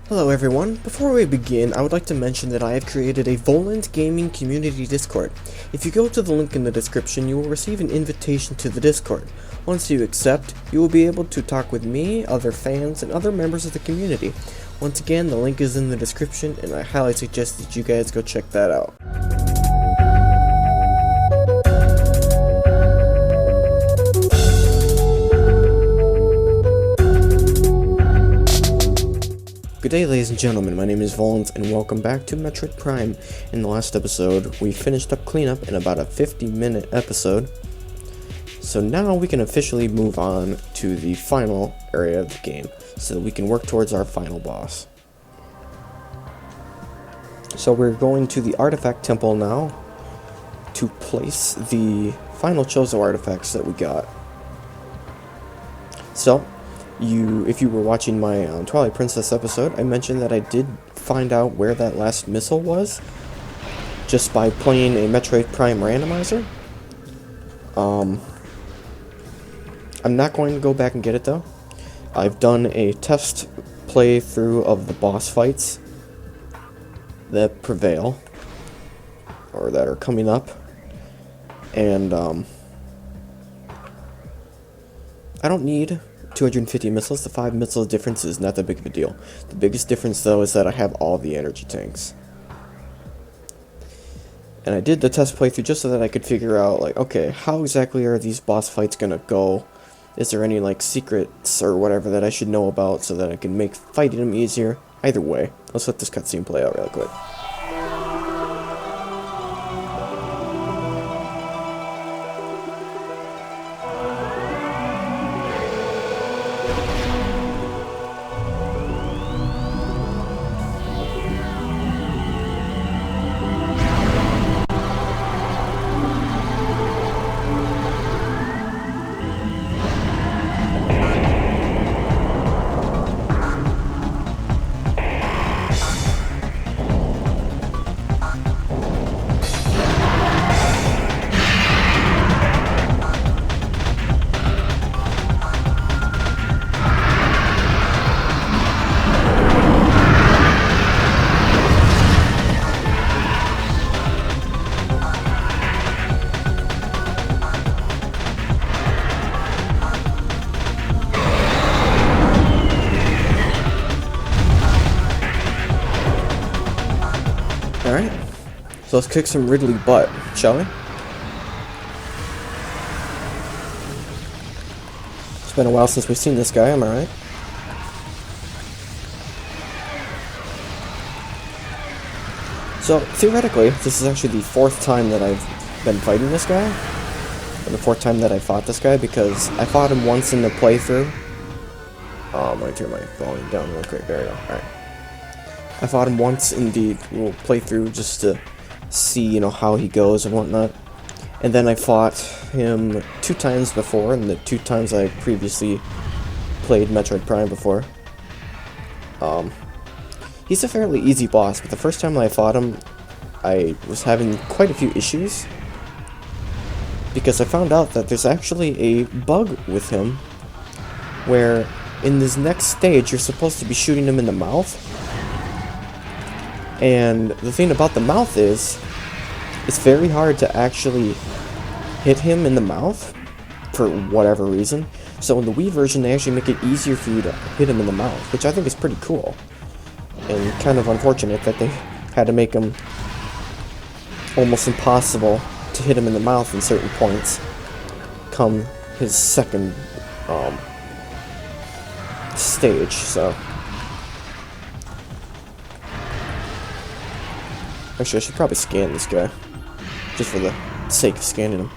Hello everyone, before we begin, I would like to mention that I have created a Volans Gaming community Discord. If you go to the link in the description, you will receive an invitation to the Discord. Once you accept, you will be able to talk with me, other fans, and other members of the community. Once again, the link is in the description, and I highly suggest that you guys go check that out. Good day, ladies and gentlemen, my name is Volans, and welcome back to Metroid Prime. In the last episode, we finished up cleanup in about a 50-minute episode. So now we can officially move on to the final area of the game, so that we can work towards our final boss. So we're going to the Artifact Temple now, to place the final Chozo artifacts that we got. So, if you were watching my Twilight Princess episode, I mentioned that I did find out where that last missile was just by playing a Metroid Prime randomizer. I'm not going to go back and get it though. I've done a test playthrough of the boss fights that prevail, or that are coming up, and I don't need 250 missiles. The 5 missile difference is not that big of a deal. The biggest difference though is that I have all the energy tanks. And I did the test playthrough just so that I could figure out, like, okay, how exactly are these boss fights gonna go? Is there any, like, secrets or whatever that I should know about so that I can make fighting them easier? Either way, let's let this cutscene play out real quick. Alright, so let's kick some Ridley butt, shall we? It's been a while since we've seen this guy, am I right? So, theoretically, this is actually the 4th time that I've been fighting this guy. Or the 4th time that I fought this guy, because I fought him once in the playthrough. I'm going to turn my volume down real quick, there we go, alright. I fought him once in the little playthrough just to see, you know, how he goes and whatnot. And then I fought him 2 times before, and the 2 times I previously played Metroid Prime before. He's a fairly easy boss, but the first time I fought him, I was having quite a few issues. Because I found out that there's actually a bug with him, where in this next stage you're supposed to be shooting him in the mouth. And the thing about the mouth is, it's very hard to actually hit him in the mouth, for whatever reason. So in the Wii version, they actually make it easier for you to hit him in the mouth, which I think is pretty cool. And kind of unfortunate that they had to make him almost impossible to hit him in the mouth in certain points, come his second stage, so... Actually, I should probably scan this guy, just for the sake of scanning him.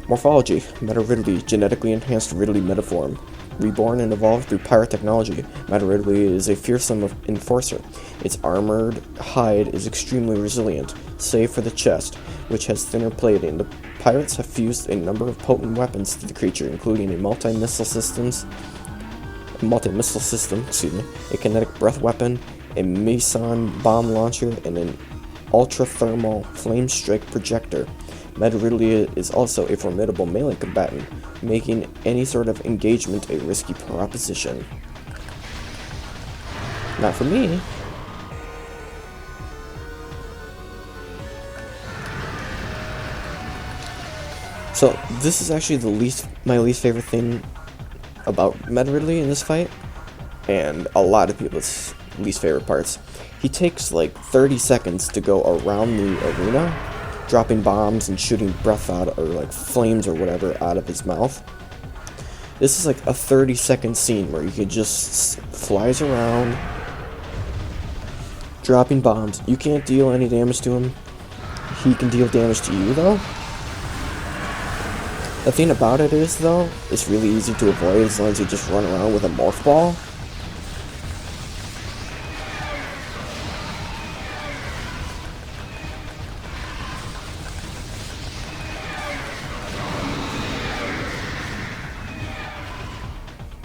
Morphology: Ridley, genetically enhanced Ridley metaform. Reborn and evolved through pirate technology, Ridley is a fearsome enforcer. Its armored hide is extremely resilient, save for the chest, which has thinner plating. The pirates have fused a number of potent weapons to the creature, including a multi-missile system, a kinetic breath weapon, a meson bomb launcher, and an ultra-thermal flame strike projector. Ridley is also a formidable melee combatant, making any sort of engagement a risky proposition. Not for me. So this is actually my least favorite thing about Ridley in this fight, and a lot of people's least favorite parts. He takes like 30 seconds to go around the arena, dropping bombs and shooting breath out, or like flames or whatever out of his mouth. This is like a 30-second scene where he just flies around, dropping bombs. You can't deal any damage to him. He can deal damage to you though. The thing about it is, though, it's really easy to avoid as long as you just run around with a morph ball.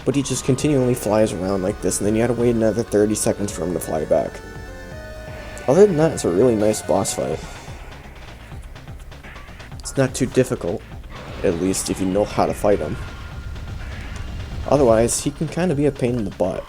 But he just continually flies around like this, and then you gotta wait another 30 seconds for him to fly back. Other than that, it's a really nice boss fight. It's not too difficult. At least if you know how to fight him. Otherwise, he can kind of be a pain in the butt.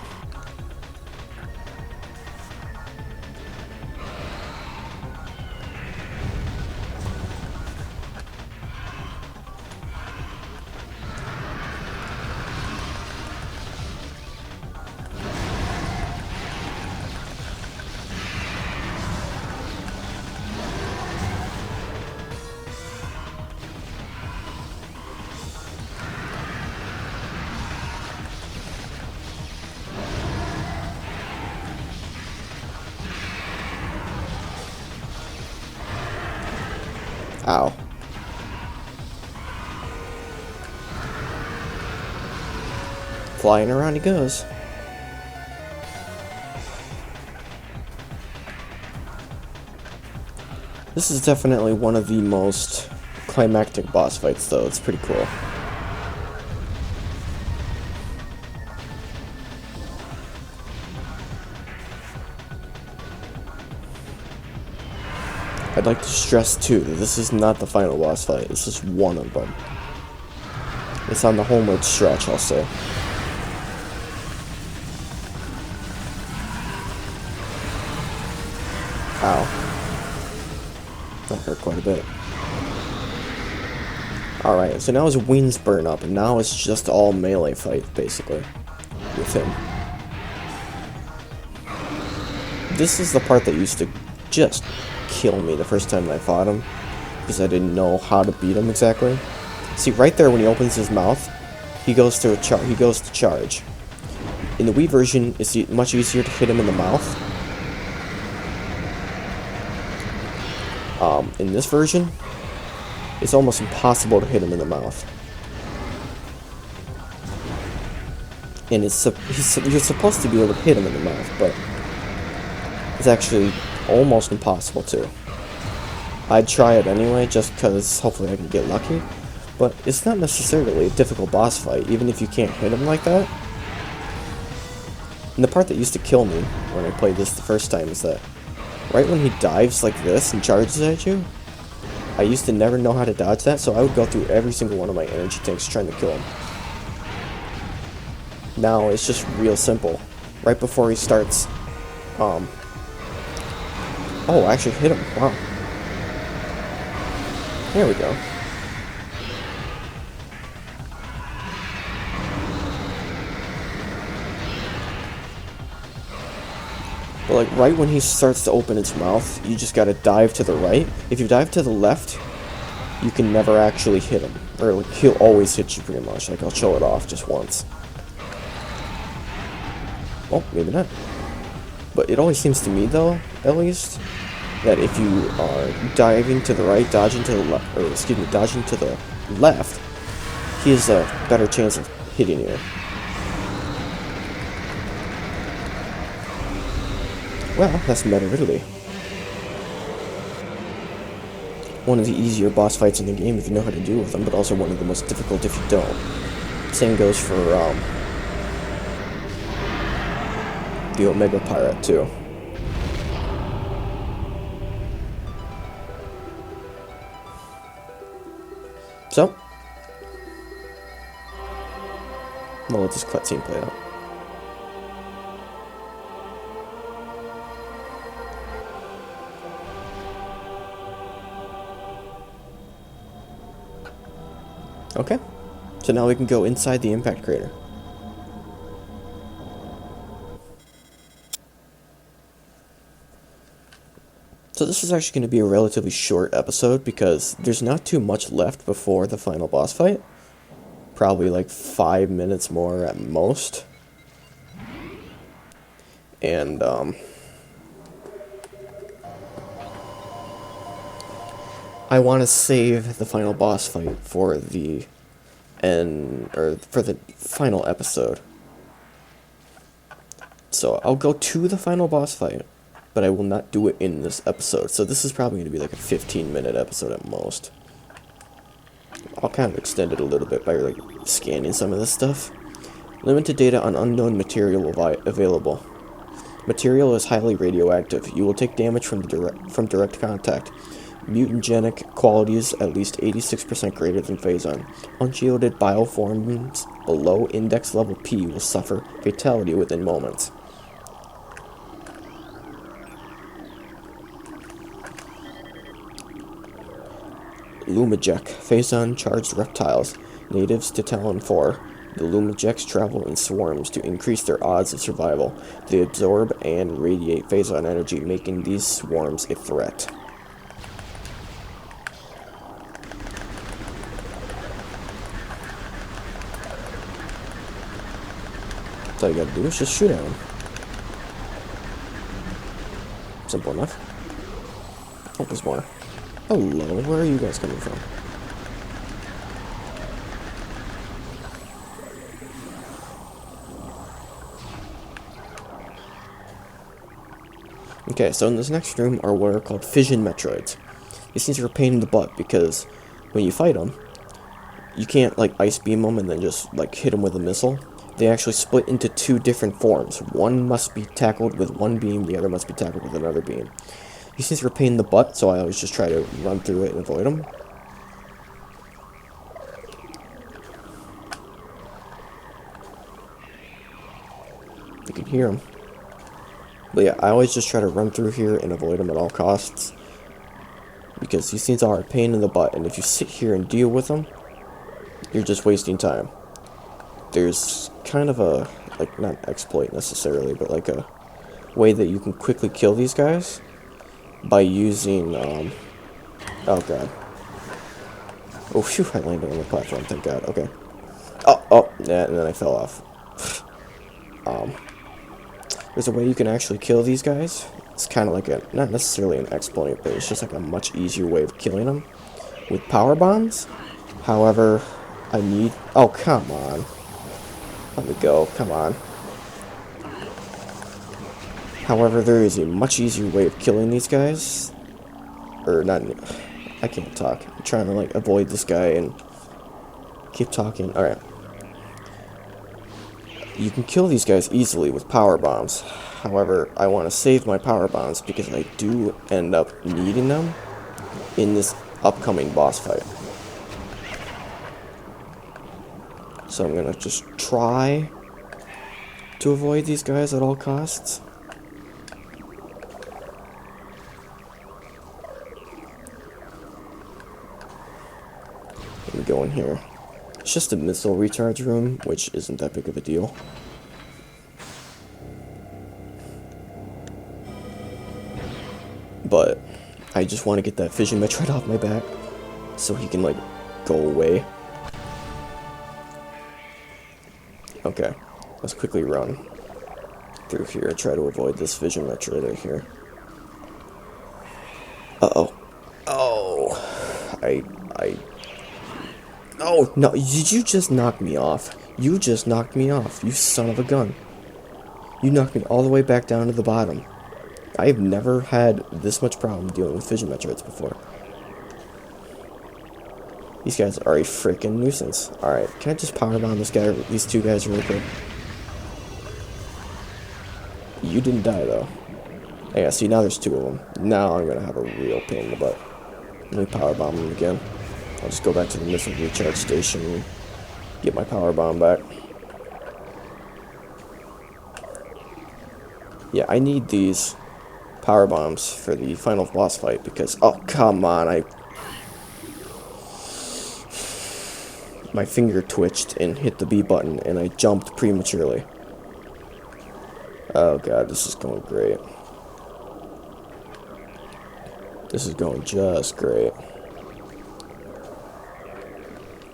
Ow. Flying around he goes. This is definitely one of the most climactic boss fights, though. It's pretty cool. I'd like to stress, too, that this is not the final boss fight. This is one of them. It's on the homeward stretch, I'll say. Ow. That hurt quite a bit. Alright, so now his wings burn up, and now it's just all melee fight, basically, with him. This is the part that used to just kill me the first time I fought him, because I didn't know how to beat him exactly. See, right there when he opens his mouth, he goes to charge. In the Wii version, it's much easier to hit him in the mouth. In this version, it's almost impossible to hit him in the mouth. And you're supposed to be able to hit him in the mouth, but it's actually almost impossible to. I'd try it anyway, just because hopefully I can get lucky. But it's not necessarily a difficult boss fight, even if you can't hit him like that. And the part that used to kill me when I played this the first time is that right when he dives like this and charges at you, I used to never know how to dodge that, so I would go through every single one of my energy tanks trying to kill him. Now it's just real simple. Right before he starts, oh, I actually hit him. Wow. There we go. But like right when he starts to open his mouth, you just gotta dive to the right. If you dive to the left, you can never actually hit him. Or like, he'll always hit you pretty much. Like I'll show it off just once. Oh, maybe not. But it always seems to me though, at least, that if you are diving to the right, dodging to the left, or excuse me, dodging to the left, he has a better chance of hitting you. Well, that's Ridley. One of the easier boss fights in the game if you know how to deal with them, but also one of the most difficult if you don't. Same goes for the Omega Pirate too. So, we'll let this cutscene play out. Okay, so now we can go inside the impact crater. So this is actually going to be a relatively short episode because there's not too much left before the final boss fight. Probably like 5 minutes more at most. And I want to save the final boss fight for the for the final episode. So I'll go to the final boss fight, but I will not do it in this episode. So this is probably going to be like a 15-minute episode at most. I'll kind of extend it a little bit by like scanning some of this stuff. Limited data on unknown material available. Material is highly radioactive. You will take damage from direct contact. Mutagenic qualities at least 86% greater than Phazon. Unshielded bioforms below index level P will suffer fatality within moments. Lumajek, Phazon charged reptiles, natives to Talon 4. The Lumajeks travel in swarms to increase their odds of survival. They absorb and radiate Phazon energy, making these swarms a threat. So all you gotta do is just shoot at them. Simple enough. Oh, there's more. Hello, where are you guys coming from? Okay, so in this next room are what are called fission Metroids. These things are a pain in the butt because when you fight them, you can't like ice beam them and then just like hit them with a missile. They actually split into two different forms. One must be tackled with one beam, the other must be tackled with another beam. These things are a pain in the butt, so I always just try to run through it and avoid them. You can hear them. But yeah, I always just try to run through here and avoid them at all costs. Because these things are a pain in the butt, and if you sit here and deal with them, you're just wasting time. There's kind of a, like, not exploit necessarily, but like a way that you can quickly kill these guys by using, oh god. Oh, phew, I landed on the platform, thank god, okay. Oh, yeah, and then I fell off. There's a way you can actually kill these guys. It's kind of like a, not necessarily an exploit, but it's just like a much easier way of killing them with power bombs. However, I need, oh, come on. Let me go, come on. However, there is a much easier way of killing these guys. Or not, I can't talk. I'm trying to like avoid this guy and keep talking. Alright. You can kill these guys easily with power bombs. However, I want to save my power bombs because I do end up needing them in this upcoming boss fight. So I'm gonna just try to avoid these guys at all costs. Let me go in here. It's just a missile recharge room, which isn't that big of a deal. But I just want to get that fission Metroid off my back so he can like go away. Okay, let's quickly run through here, try to avoid this fission Metroid right here. Uh-oh. Oh, oh, no, did you just knock me off? You just knocked me off, you son of a gun. You knocked me all the way back down to the bottom. I've never had this much problem dealing with fission Metroids before. These guys are a freaking nuisance. Alright, can I just power bomb this guy, these two guys really quick? You didn't die though. Yeah, see, now there's two of them. Now I'm gonna have a real pain in the butt. Let me power bomb them again. I'll just go back to the missile recharge station and get my power bomb back. Yeah, I need these power bombs for the final boss fight because, oh, come on, my finger twitched and hit the B button, and I jumped prematurely. Oh god, this is going great. This is going just great.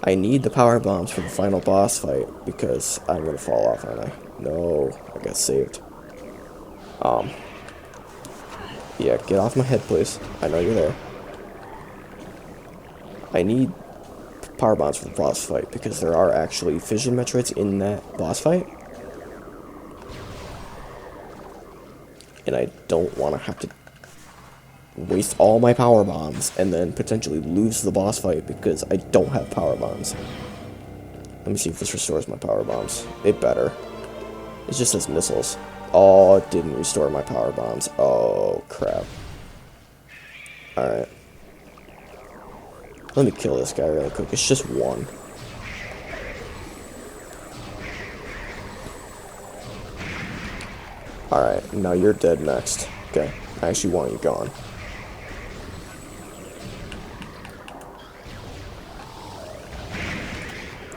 I need the power bombs for the final boss fight, because I'm gonna fall off, aren't I? No, I got saved. Yeah, get off my head, please. I know you're there. I need power bombs for the boss fight, because there are actually fission Metroids in that boss fight. And I don't want to have to waste all my power bombs and then potentially lose the boss fight because I don't have power bombs. Let me see if this restores my power bombs. It better. It just says missiles. Oh, it didn't restore my power bombs. Oh, crap. Alright. Let me kill this guy real quick. It's just one. Alright, now you're dead next. Okay, I actually want you gone.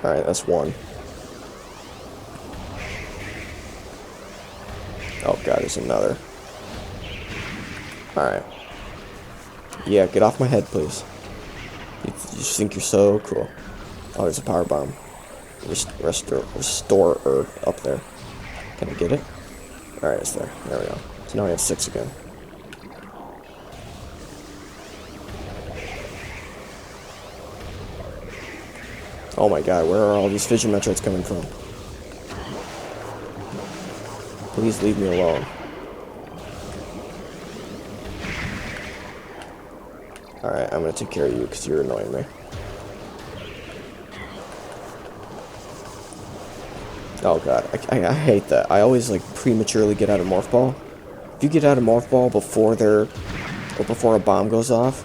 Alright, that's one. Oh god, there's another. Alright. Yeah, get off my head, please. You just think you're so cool. Oh, there's a power bomb. Restorer up there. Can I get it? Alright, it's there. There we go. So now we have 6 again. Oh my god, where are all these fission Metroids coming from? Please leave me alone. Alright, I'm gonna take care of you because you're annoying me. Oh god, I hate that. I always like prematurely get out of Morph Ball. If you get out of Morph Ball before a bomb goes off,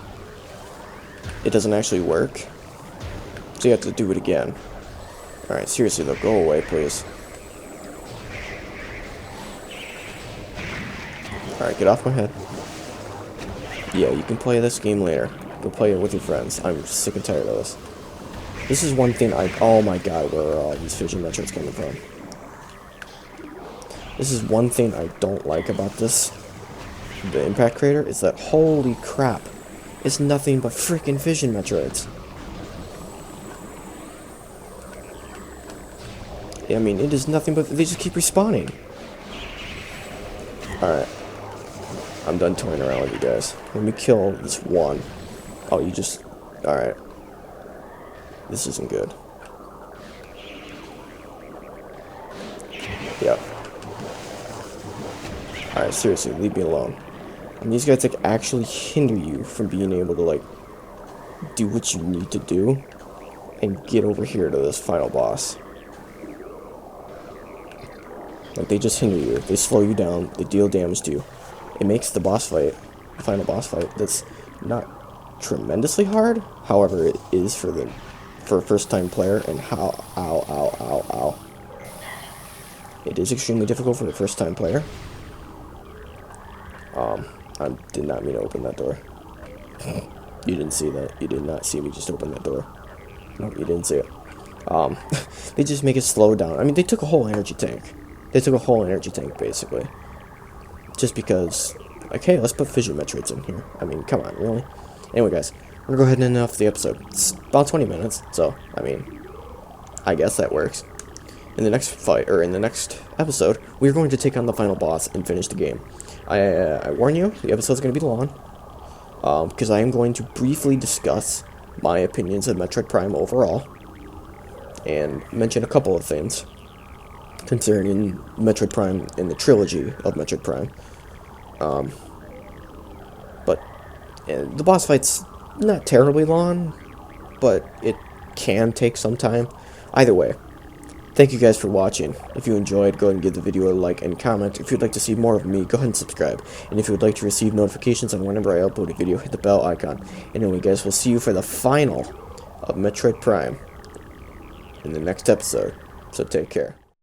it doesn't actually work. So you have to do it again. Alright, seriously though, go away please. Alright, get off my head. Yeah, you can play this game later. Go play it with your friends. I'm sick and tired of this. This is one thing oh my god, where are all these fission Metroids coming from? This is one thing I don't like about this, the Impact Crater, is that holy crap, it's nothing but freaking fission Metroids. I mean, it is nothing but, they just keep respawning. Alright. I'm done toying around with you guys. Let me kill this one. Oh, you just, alright. This isn't good. Yep. Alright, seriously, leave me alone. And these guys, like, actually hinder you from being able to, like, do what you need to do and get over here to this final boss. Like, they just hinder you. They slow you down. They deal damage to you. It makes the boss fight, the final boss fight, that's not tremendously hard. However, it is for a first-time player, and ow. It is extremely difficult for a first-time player. I did not mean to open that door. You didn't see that. You did not see me just open that door. No, you didn't see it. They just make it slow down. I mean, they took a whole energy tank. They took a whole energy tank, basically. Just because, like, hey, let's put fission Metroids in here. I mean, come on, really? Anyway, guys, we're gonna go ahead and end off the episode. It's about 20 minutes, so, I mean, I guess that works. In the next fight, or in the next episode, we're going to take on the final boss and finish the game. I warn you, the episode's going to be long, because I am going to briefly discuss my opinions of Metroid Prime overall, and mention a couple of things concerning Metroid Prime and the trilogy of Metroid Prime. But the boss fight's not terribly long, but it can take some time. Either way, thank you guys for watching. If you enjoyed, go ahead and give the video a like and comment. If you'd like to see more of me, go ahead and subscribe. And if you would like to receive notifications on whenever I upload a video, hit the bell icon. Anyway, guys, we'll see you for the final of Metroid Prime in the next episode. So take care.